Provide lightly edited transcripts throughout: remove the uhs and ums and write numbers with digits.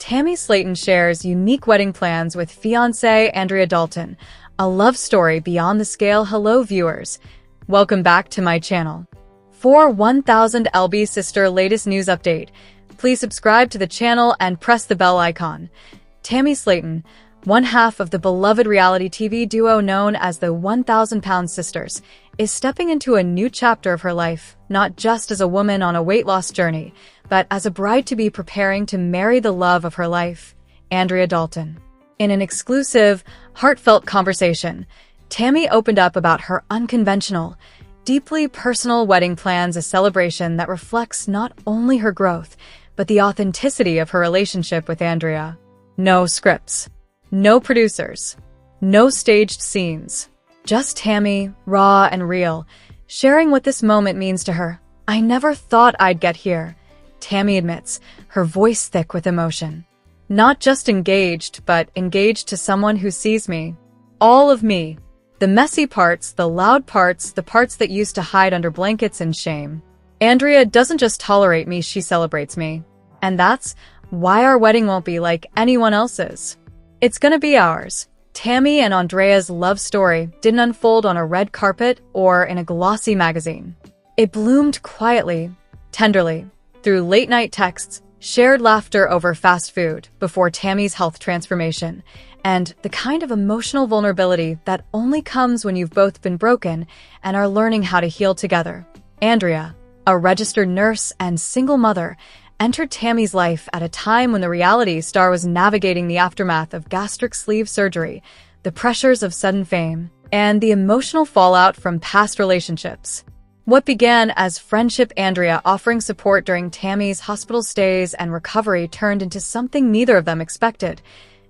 Tammy Slaton shares unique wedding plans with fiancée Andrea Dalton, a love story beyond the scale. Hello viewers, welcome back to my channel. For 1000 LB Sister latest news update, please subscribe to the channel and press the bell icon. Tammy Slaton, one half of the beloved reality TV duo known as the 1000-Pound Sisters, is stepping into a new chapter of her life, not just as a woman on a weight loss journey, but as a bride-to-be preparing to marry the love of her life, Andrea Dalton. In an exclusive, heartfelt conversation, Tammy opened up about her unconventional, deeply personal wedding plans, a celebration that reflects not only her growth, but the authenticity of her relationship with Andrea. No scripts, no producers, no staged scenes. Just Tammy, raw and real, sharing what this moment means to her. "I never thought I'd get here," Tammy admits, her voice thick with emotion. "Not just engaged, but engaged to someone who sees me. All of me. The messy parts, the loud parts, the parts that used to hide under blankets and shame. Andrea doesn't just tolerate me, she celebrates me. And that's why our wedding won't be like anyone else's. It's gonna be ours." Tammy and Andrea's love story didn't unfold on a red carpet or in a glossy magazine. It bloomed quietly, tenderly, through late-night texts, shared laughter over fast food before Tammy's health transformation, and the kind of emotional vulnerability that only comes when you've both been broken and are learning how to heal together. Andrea, a registered nurse and single mother, entered Tammy's life at a time when the reality star was navigating the aftermath of gastric sleeve surgery, the pressures of sudden fame, and the emotional fallout from past relationships. What began as friendship, Andrea offering support during Tammy's hospital stays and recovery, turned into something neither of them expected.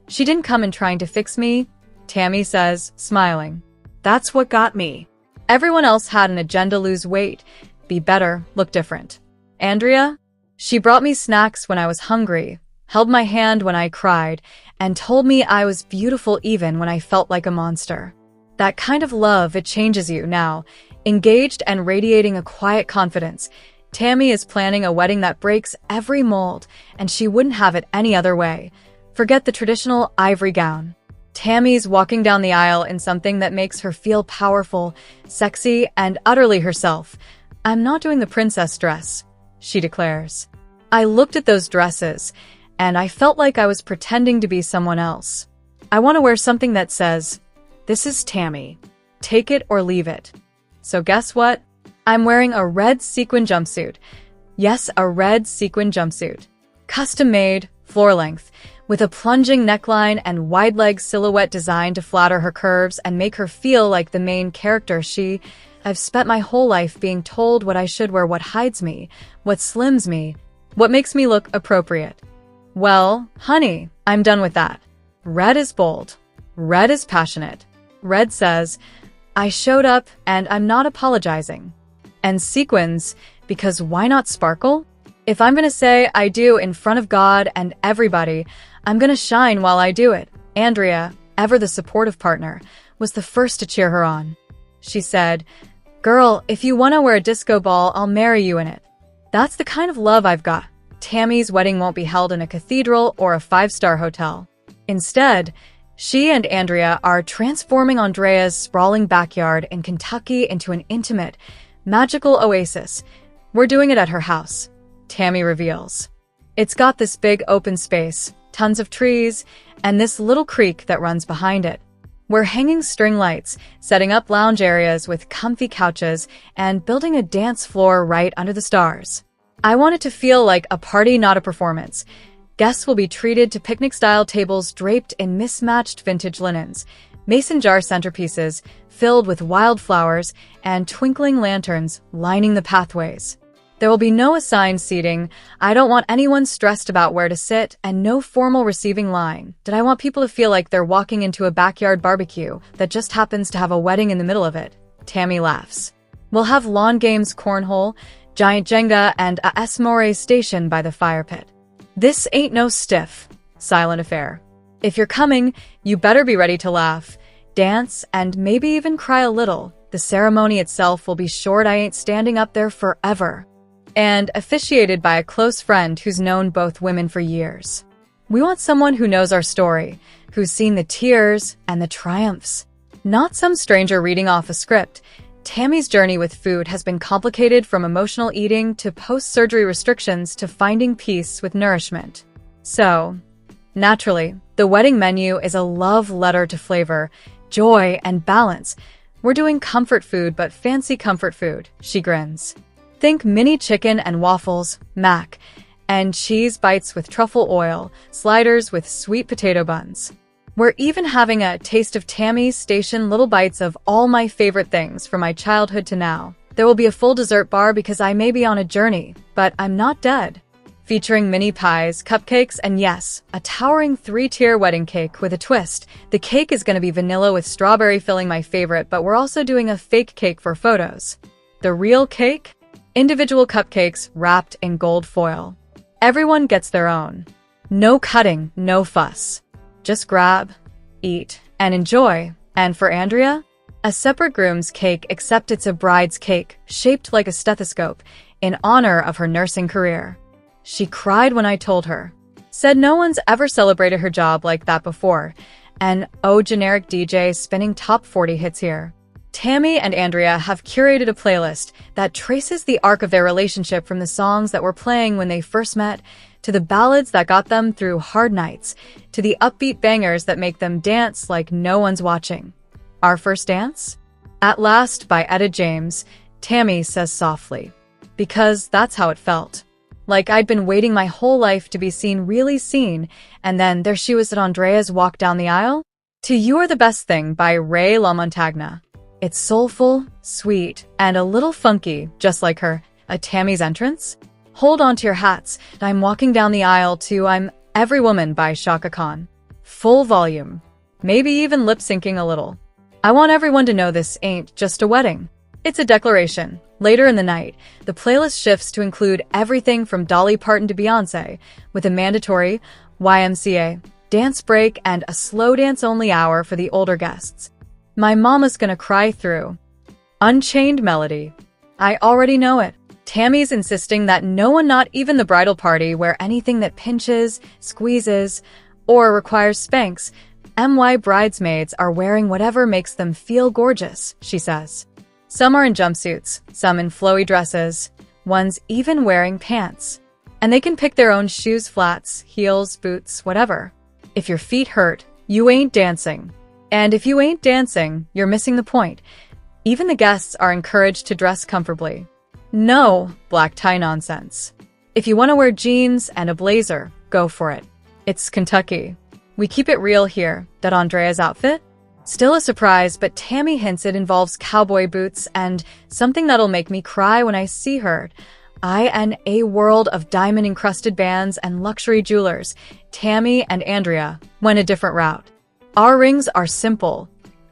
"She didn't come in trying to fix me," Tammy says, smiling. "That's what got me. Everyone else had an agenda: lose weight, be better, look different. Andrea? She brought me snacks when I was hungry, held my hand when I cried, and told me I was beautiful even when I felt like a monster. That kind of love, it changes you." Now, engaged and radiating a quiet confidence, Tammy is planning a wedding that breaks every mold, and she wouldn't have it any other way. Forget the traditional ivory gown. Tammy's walking down the aisle in something that makes her feel powerful, sexy, and utterly herself. "I'm not doing the princess dress," she declares. "I looked at those dresses, and I felt like I was pretending to be someone else. I want to wear something that says, 'This is Tammy. Take it or leave it.' So guess what? I'm wearing a red sequin jumpsuit. Yes, a red sequin jumpsuit. Custom-made, floor-length, with a plunging neckline and wide-leg silhouette designed to flatter her curves and make her feel like the main character. I've spent my whole life being told what I should wear, what hides me, what slims me, what makes me look appropriate. Well, honey, I'm done with that. Red is bold. Red is passionate. Red says, I showed up and I'm not apologizing. And sequins, because why not sparkle? If I'm gonna say I do in front of God and everybody, I'm gonna shine while I do it." Andrea, ever the supportive partner, was the first to cheer her on. She said, "Girl, if you want to wear a disco ball, I'll marry you in it. That's the kind of love I've got." Tammy's wedding won't be held in a cathedral or a five-star hotel. Instead, she and Andrea are transforming Andrea's sprawling backyard in Kentucky into an intimate, magical oasis. "We're doing it at her house," Tammy reveals. "It's got this big open space, tons of trees, and this little creek that runs behind it. We're hanging string lights, setting up lounge areas with comfy couches, and building a dance floor right under the stars. I want it to feel like a party, not a performance. Guests will be treated to picnic-style tables draped in mismatched vintage linens, mason jar centerpieces filled with wildflowers, and twinkling lanterns lining the pathways. There will be no assigned seating. I don't want anyone stressed about where to sit, and no formal receiving line. I want people to feel like they're walking into a backyard barbecue that just happens to have a wedding in the middle of it." Tammy laughs. "We'll have lawn games, cornhole, giant Jenga, and a s'more station by the fire pit. This ain't no stiff, silent affair. If you're coming, you better be ready to laugh, dance, and maybe even cry a little. The ceremony itself will be short. I ain't standing up there forever." And officiated by a close friend who's known both women for years. We want someone who knows our story, who's seen the tears and the triumphs. Not some stranger reading off a script. Tammy's journey with food has been complicated, from emotional eating to post-surgery restrictions to finding peace with nourishment. So, naturally, the wedding menu is a love letter to flavor, joy, and balance. We're doing comfort food, but fancy comfort food, she grins. Think mini chicken and waffles, mac, and cheese bites with truffle oil, sliders with sweet potato buns. We're even having a taste of Tammy's station, little bites of all my favorite things from my childhood to now. There will be a full dessert bar because I may be on a journey, but I'm not dead. Featuring mini pies, cupcakes, and yes, a towering 3-tier wedding cake with a twist. The cake is going to be vanilla with strawberry filling, my favorite, but we're also doing a fake cake for photos. The real cake? Individual cupcakes wrapped in gold foil. Everyone gets their own. No cutting, no fuss. Just grab, eat, and enjoy. And for Andrea, a separate groom's cake, except it's a bride's cake, shaped like a stethoscope, in honor of her nursing career. She cried when I told her. Said no one's ever celebrated her job like that before. And oh, generic DJ spinning top 40 hits here. Tammy and Andrea have curated a playlist that traces the arc of their relationship, from the songs that were playing when they first met, to the ballads that got them through hard nights, to the upbeat bangers that make them dance like no one's watching. Our first dance? At Last by Etta James, Tammy says softly. Because that's how it felt. Like I'd been waiting my whole life to be seen, really seen, and then there she was at Andrea's walk down the aisle. To You Are the Best Thing by Ray LaMontagna. It's soulful, sweet, and a little funky, just like her. A Tammy's entrance? Hold on to your hats. I'm walking down the aisle to I'm Every Woman by Shaka Khan. Full volume. Maybe even lip-syncing a little. I want everyone to know this ain't just a wedding. It's a declaration. Later in the night, the playlist shifts to include everything from Dolly Parton to Beyoncé, with a mandatory YMCA dance break and a slow dance-only hour for the older guests. My mama's gonna cry through Unchained Melody. I already know it. Tammy's insisting that no one, not even the bridal party, wear anything that pinches, squeezes, or requires spanks. MY bridesmaids are wearing whatever makes them feel gorgeous, she says. Some are in jumpsuits, some in flowy dresses, one's even wearing pants. And they can pick their own shoes, flats, heels, boots, whatever. If your feet hurt, you ain't dancing. And if you ain't dancing, you're missing the point. Even the guests are encouraged to dress comfortably. No black tie nonsense. If you want to wear jeans and a blazer, go for it. It's Kentucky. We keep it real here. That Andrea's outfit? Still a surprise, but Tammy hints it involves cowboy boots and something that'll make me cry when I see her. A world of diamond-encrusted bands and luxury jewelers. Tammy and Andrea went a different route. Our rings are simple,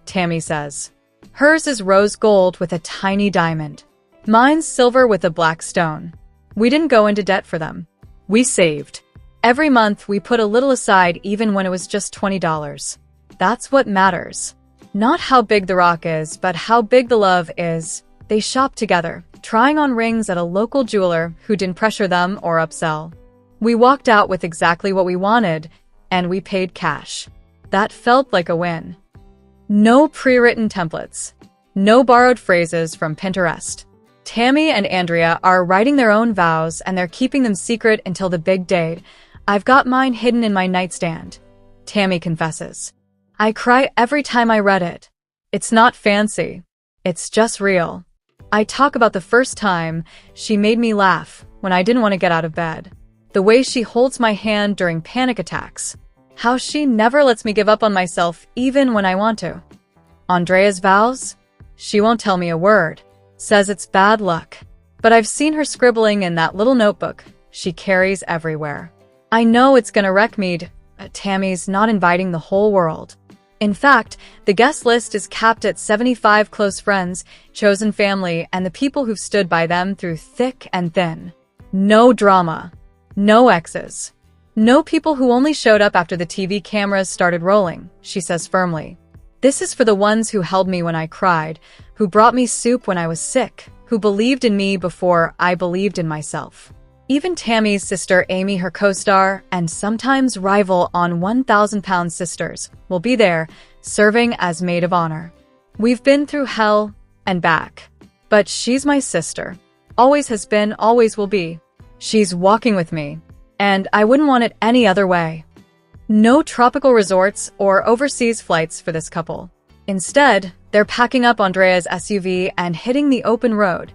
Tammy says. Hers is rose gold with a tiny diamond. Mine's silver with a black stone. We didn't go into debt for them. We saved. Every month, we put a little aside, even when it was just $20. That's what matters. Not how big the rock is, but how big the love is. They shopped together, trying on rings at a local jeweler who didn't pressure them or upsell. We walked out with exactly what we wanted, and we paid cash. That felt like a win. No pre-written templates. No borrowed phrases from Pinterest. Tammy and Andrea are writing their own vows, and they're keeping them secret until the big day. I've got mine hidden in my nightstand, Tammy confesses. I cry every time I read it. It's not fancy. It's just real. I talk about the first time she made me laugh when I didn't want to get out of bed. The way she holds my hand during panic attacks. How she never lets me give up on myself even when I want to. Andrea's vows? She won't tell me a word. Says it's bad luck. But I've seen her scribbling in that little notebook she carries everywhere. I know it's gonna wreck me. Tammy's not inviting the whole world. In fact, the guest list is capped at 75 close friends, chosen family, and the people who've stood by them through thick and thin. No drama. No exes. No people who only showed up after the TV cameras started rolling, she says firmly. This is for the ones who held me when I cried, who brought me soup when I was sick, who believed in me before I believed in myself. Even Tammy's sister Amy, her co-star, and sometimes rival on 1,000-Pound Sisters, will be there, serving as maid of honor. We've been through hell and back. But she's my sister. Always has been, always will be. She's walking with me. And I wouldn't want it any other way. No tropical resorts or overseas flights for this couple. Instead, they're packing up Andrea's SUV and hitting the open road.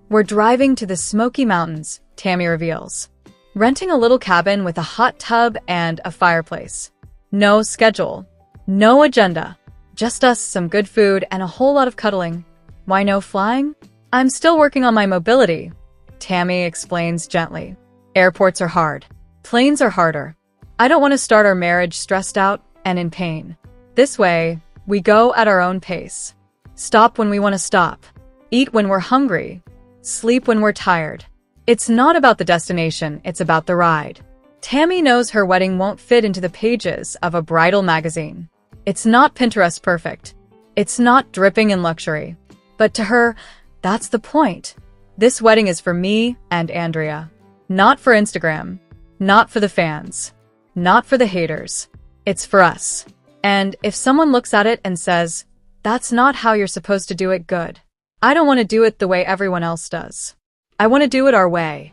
We're driving to the Smoky Mountains, Tammy reveals. Renting a little cabin with a hot tub and a fireplace. No schedule. No agenda. Just us, some good food, and a whole lot of cuddling. Why no flying? I'm still working on my mobility, Tammy explains gently. Airports are hard. Planes are harder. I don't want to start our marriage stressed out and in pain. This way, we go at our own pace. Stop when we want to stop. Eat when we're hungry. Sleep when we're tired. It's not about the destination, it's about the ride. Tammy knows her wedding won't fit into the pages of a bridal magazine. It's not Pinterest perfect. It's not dripping in luxury. But to her, that's the point. This wedding is for me and Andrea. Not for Instagram. Not for the fans. Not for the haters. It's for us. And if someone looks at it and says, that's not how you're supposed to do it, good. I don't want to do it the way everyone else does. I want to do it our way.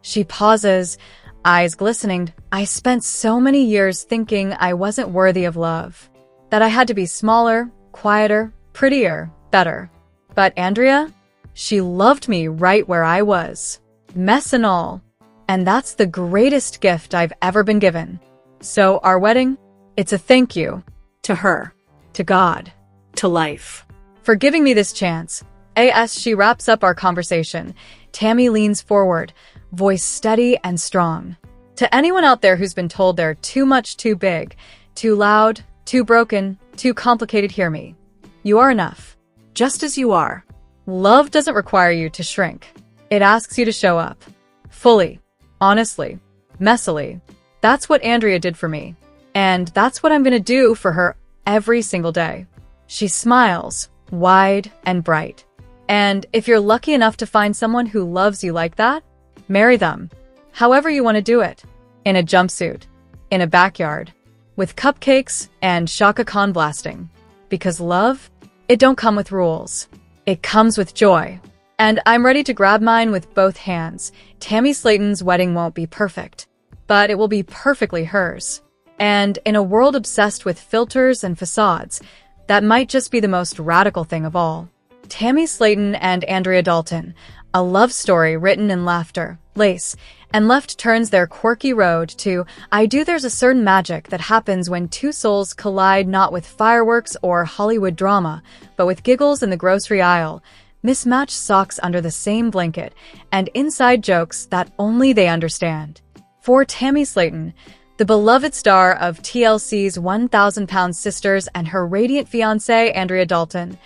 She pauses, eyes glistening. I spent so many years thinking I wasn't worthy of love. That I had to be smaller, quieter, prettier, better. But Andrea? She loved me right where I was. Mess and all. And that's the greatest gift I've ever been given. So our wedding? It's a thank you. To her. To God. To life. For giving me this chance. As she wraps up our conversation, Tammy leans forward, voice steady and strong. To anyone out there who's been told they're too much, too big, too loud, too broken, too complicated, hear me. You are enough. Just as you are. Love doesn't require you to shrink. It asks you to show up. Fully. Honestly. Messily. That's what Andrea did for me. And that's what I'm gonna do for her every single day. She smiles, wide and bright. And if you're lucky enough to find someone who loves you like that, marry them. However you want to do it. In a jumpsuit. In a backyard. With cupcakes and Shaka Khan blasting. Because love, it don't come with rules. It comes with joy. And I'm ready to grab mine with both hands. Tammy Slaton's wedding won't be perfect. But it will be perfectly hers. And in a world obsessed with filters and facades, that might just be the most radical thing of all. Tammy Slaton and Andrea Dalton, a love story written in laughter, lace, and left turns their quirky road to I do. There's a certain magic that happens when two souls collide, not with fireworks or Hollywood drama, but with giggles in the grocery aisle, mismatched socks under the same blanket, and inside jokes that only they understand. For Tammy Slaton, the beloved star of TLC's 1,000-Pound Sisters and her radiant fiancé Andrea Dalton,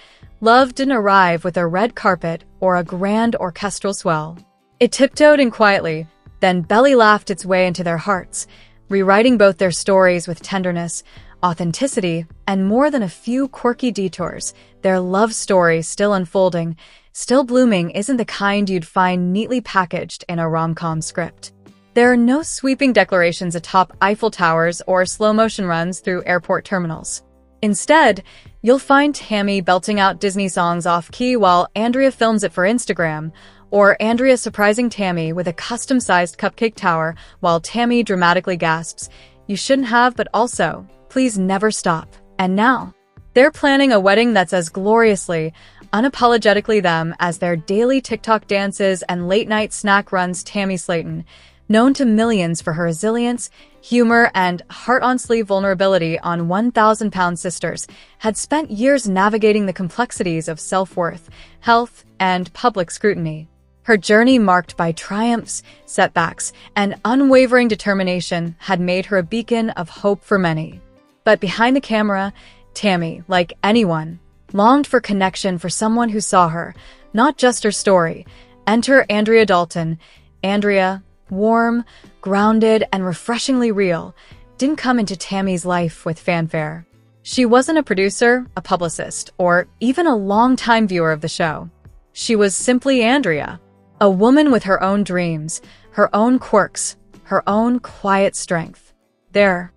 love didn't arrive with a red carpet or a grand orchestral swell. It tiptoed in quietly, then belly laughed its way into their hearts, rewriting both their stories with tenderness, authenticity, and more than a few quirky detours. Their love story, still unfolding, still blooming, isn't the kind you'd find neatly packaged in a rom-com script. There are no sweeping declarations atop Eiffel Towers or slow-motion runs through airport terminals. Instead, you'll find Tammy belting out Disney songs off-key while Andrea films it for Instagram, or Andrea surprising Tammy with a custom-sized cupcake tower while Tammy dramatically gasps, "You shouldn't have, but also, please never stop." And now, they're planning a wedding that's as gloriously, unapologetically them as their daily TikTok dances and late-night snack runs. Tammy Slaton, known to millions for her resilience, humor, and heart-on-sleeve vulnerability on 1,000-Pound Sisters, had spent years navigating the complexities of self-worth, health, and public scrutiny. Her journey, marked by triumphs, setbacks, and unwavering determination, had made her a beacon of hope for many. But behind the camera, Tammy, like anyone, longed for connection, for someone who saw her, not just her story. Enter Andrea Dalton. Andrea, warm, grounded, and refreshingly real, didn't come into Tammy's life with fanfare. She wasn't a producer, a publicist, or even a longtime viewer of the show. She was simply Andrea, a woman with her own dreams, her own quirks, her own quiet strength. Their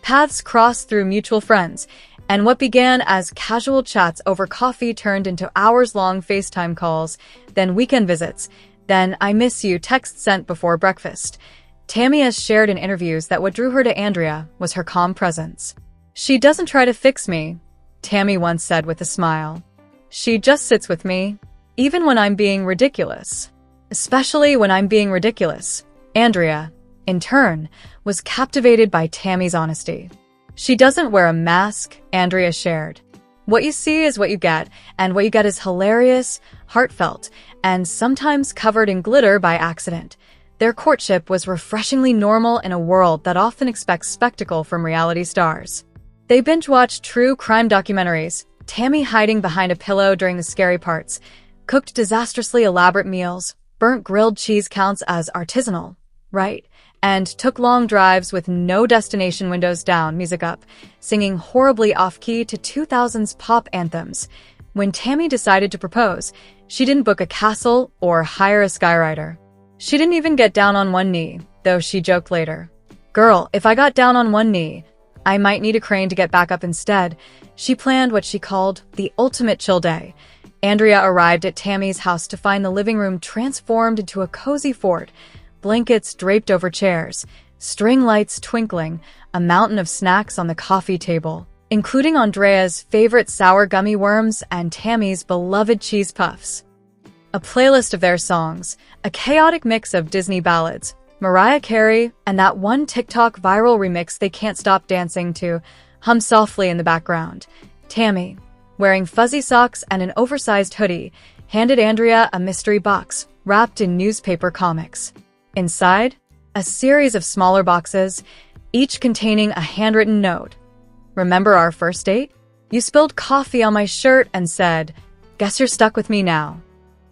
paths crossed through mutual friends, and what began as casual chats over coffee turned into hours-long FaceTime calls, then weekend visits, then "I miss you" texts sent before breakfast. Tammy has shared in interviews that what drew her to Andrea was her calm presence. "She doesn't try to fix me," Tammy once said with a smile. "She just sits with me, even when I'm being ridiculous." Especially when I'm being ridiculous. Andrea, in turn, was captivated by Tammy's honesty. "She doesn't wear a mask," Andrea shared. "What you see is what you get, and what you get is hilarious, heartfelt, and sometimes covered in glitter by accident." Their courtship was refreshingly normal in a world that often expects spectacle from reality stars. They binge-watched true crime documentaries, Tammy hiding behind a pillow during the scary parts, cooked disastrously elaborate meals, burnt grilled cheese counts as artisanal, right? And took long drives with no destination windows down, music up, singing horribly off-key to 2000s pop anthems. When Tammy decided to propose, she didn't book a castle or hire a skywriter. She didn't even get down on one knee, though she joked later. "Girl, if I got down on one knee, I might need a crane to get back up instead." She planned what she called the ultimate chill day. Andrea arrived at Tammy's house to find the living room transformed into a cozy fort, blankets draped over chairs, string lights twinkling, a mountain of snacks on the coffee table, including Andrea's favorite sour gummy worms and Tammy's beloved cheese puffs. A playlist of their songs, a chaotic mix of Disney ballads, Mariah Carey, and that one TikTok viral remix they can't stop dancing to, hum softly in the background. Tammy, wearing fuzzy socks and an oversized hoodie, handed Andrea a mystery box wrapped in newspaper comics. Inside, a series of smaller boxes, each containing a handwritten note. "Remember our first date? You spilled coffee on my shirt and said, 'Guess you're stuck with me now.'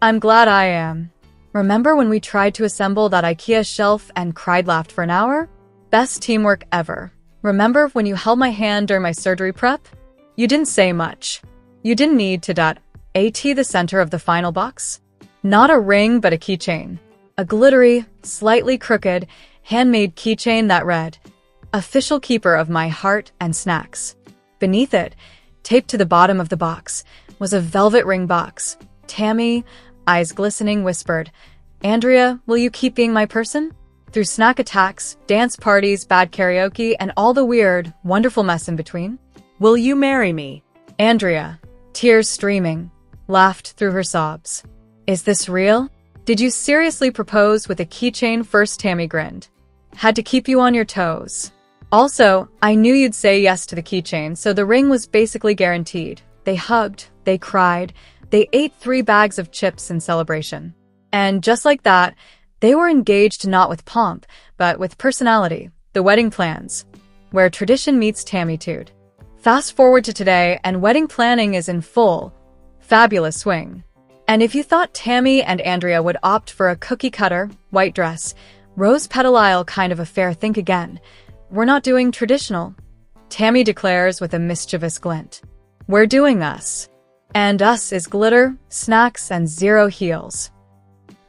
I'm glad I am. Remember when we tried to assemble that IKEA shelf and laughed for an hour? Best teamwork ever. Remember when you held my hand during my surgery prep? You didn't say much. You didn't need to at the center of the final box. Not a ring, but a keychain. A glittery, slightly crooked, handmade keychain that read, 'Official keeper of my heart and snacks.' Beneath it, taped to the bottom of the box, was a velvet ring box. Tammy, eyes glistening, whispered, 'Andrea, will you keep being my person?' Through snack attacks, dance parties, bad karaoke, and all the weird, wonderful mess in between. Will you marry me?" Andrea, tears streaming, laughed through her sobs. "Is this real? Did you seriously propose with a keychain first?" Tammy grinned. "Had to keep you on your toes. Also, I knew you'd say yes to the keychain, so the ring was basically guaranteed." They hugged, they cried, they ate 3 bags of chips in celebration. And just like that, they were engaged not with pomp, but with personality, the wedding plans, where tradition meets Tammytude. Fast forward to today, and wedding planning is in full, fabulous swing. And if you thought Tammy and Andrea would opt for a cookie-cutter, white dress, rose petal aisle kind of affair, think again. We're not doing traditional, Tammy declares with a mischievous glint. We're doing us. And us is glitter, snacks, and 0 heels.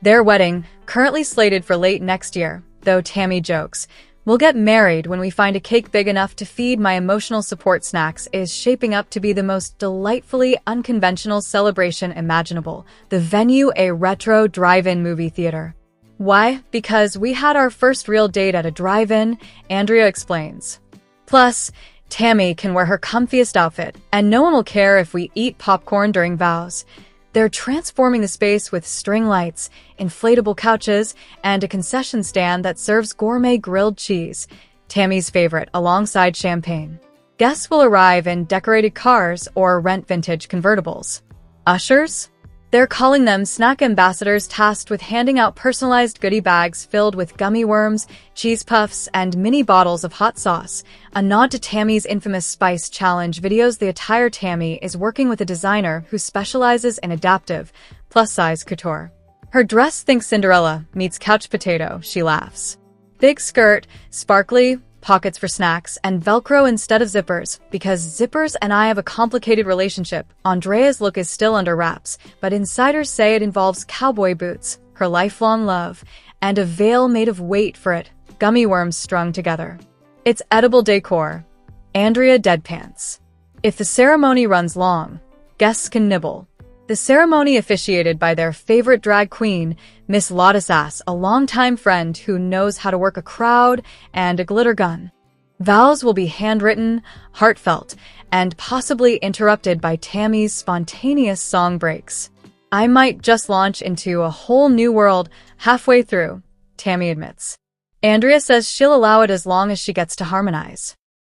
Their wedding, currently slated for late next year, though Tammy jokes, "We'll get married when we find a cake big enough to feed my emotional support snacks," is shaping up to be the most delightfully unconventional celebration imaginable. The venue, a retro drive-in movie theater. "Why? Because we had our first real date at a drive-in," Andrea explains. Plus, Tammy can wear her comfiest outfit, and no one will care if we eat popcorn during vows. They're transforming the space with string lights, inflatable couches, and a concession stand that serves gourmet grilled cheese, Tammy's favorite, alongside champagne. Guests will arrive in decorated cars or rent vintage convertibles. Ushers? They're calling them snack ambassadors, tasked with handing out personalized goodie bags filled with gummy worms, cheese puffs, and mini bottles of hot sauce. A nod to Tammy's infamous Spice Challenge videos. The attire Tammy is working with a designer who specializes in adaptive, plus-size couture. Her dress thinks Cinderella meets couch potato, she laughs. Big skirt, sparkly, pockets for snacks, and Velcro instead of zippers. Because zippers and I have a complicated relationship, Andrea's look is still under wraps, but insiders say it involves cowboy boots, her lifelong love, and a veil made of, wait for it, gummy worms strung together. It's edible decor. Andrea deadpans. If the ceremony runs long, guests can nibble. The ceremony officiated by their favorite drag queen, Miss Lotus, a longtime friend who knows how to work a crowd and a glitter gun. Vows will be handwritten, heartfelt, and possibly interrupted by Tammy's spontaneous song breaks. I might just launch into a whole new world halfway through, Tammy admits. Andrea says she'll allow it as long as she gets to harmonize.